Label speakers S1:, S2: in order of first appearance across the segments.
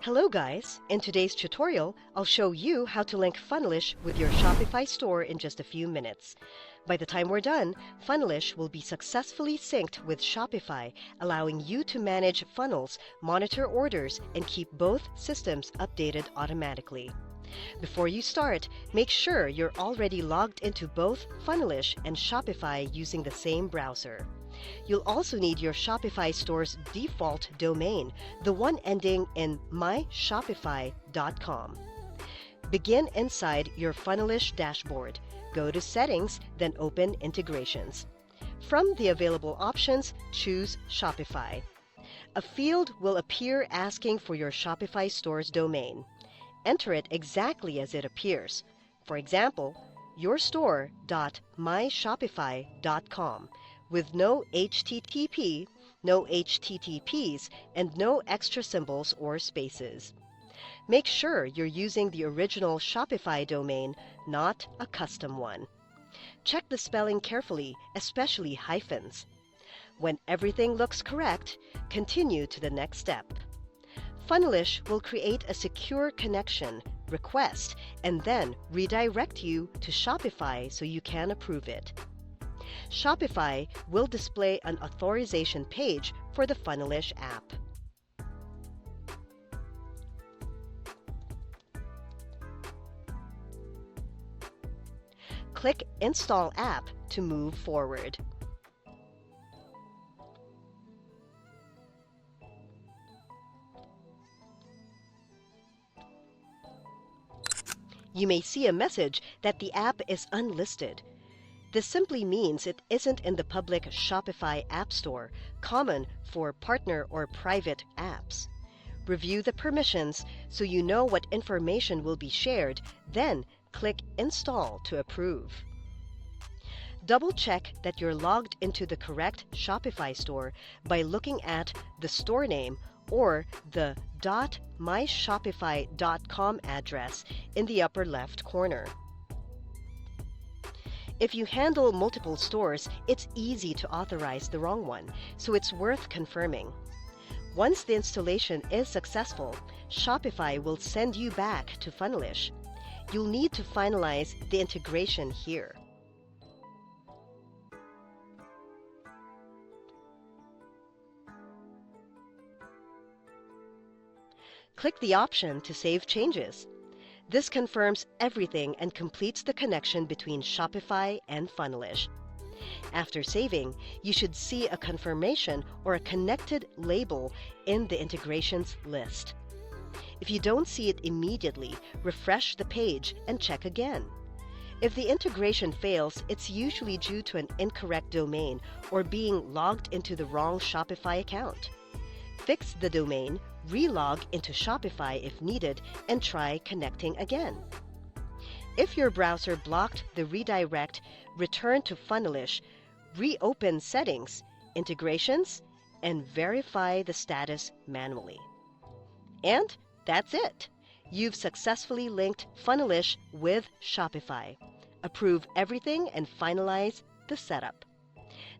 S1: Hello guys! In today's tutorial, I'll show you how to link Funnelish with your Shopify store in just a few minutes. By the time we're done, Funnelish will be successfully synced with Shopify, allowing you to manage funnels, monitor orders, and keep both systems updated automatically. Before you start, make sure you're already logged into both Funnelish and Shopify using the same browser. You'll also need your Shopify store's default domain, the one ending in myshopify.com. Begin inside your Funnelish dashboard. Go to Settings, then open Integrations. From the available options, choose Shopify. A field will appear asking for your Shopify store's domain. Enter it exactly as it appears. For example, yourstore.myshopify.com with no HTTP, no HTTPs, and no extra symbols or spaces. Make sure you're using the original Shopify domain, not a custom one. Check the spelling carefully, especially hyphens. When everything looks correct, continue to the next step. Funnelish will create a secure connection request and then redirect you to Shopify so you can approve it. Shopify will display an authorization page for the Funnelish app. Click Install App to move forward. You may see a message that the app is unlisted. This simply means it isn't in the public Shopify App Store, common for partner or private apps. Review the permissions so you know what information will be shared, then click Install to approve. Double-check that you're logged into the correct Shopify store by looking at the store name or the .myshopify.com address in the upper left corner. If you handle multiple stores, it's easy to authorize the wrong one, so it's worth confirming. Once the installation is successful, Shopify will send you back to Funnelish. You'll need to finalize the integration here. Click the option to save changes. This confirms everything and completes the connection between Shopify and Funnelish. After saving, you should see a confirmation or a connected label in the integrations list. If you don't see it immediately, refresh the page and check again. If the integration fails, it's usually due to an incorrect domain or being logged into the wrong Shopify account. Fix the domain, relog into Shopify if needed, and try connecting again. If your browser blocked the redirect, return to Funnelish, reopen Settings, Integrations, and verify the status manually. And that's it! You've successfully linked Funnelish with Shopify. Approve everything and finalize the setup.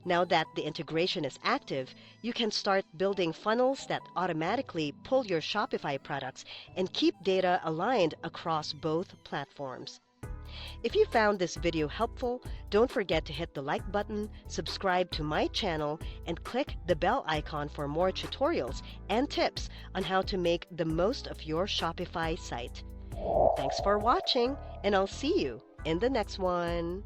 S1: Now that the integration is active, you can start building funnels that automatically pull your Shopify products and keep data aligned across both platforms. If you found this video helpful, don't forget to hit the like button, subscribe to my channel, and click the bell icon for more tutorials and tips on how to make the most of your Shopify site. Thanks for watching, and I'll see you in the next one.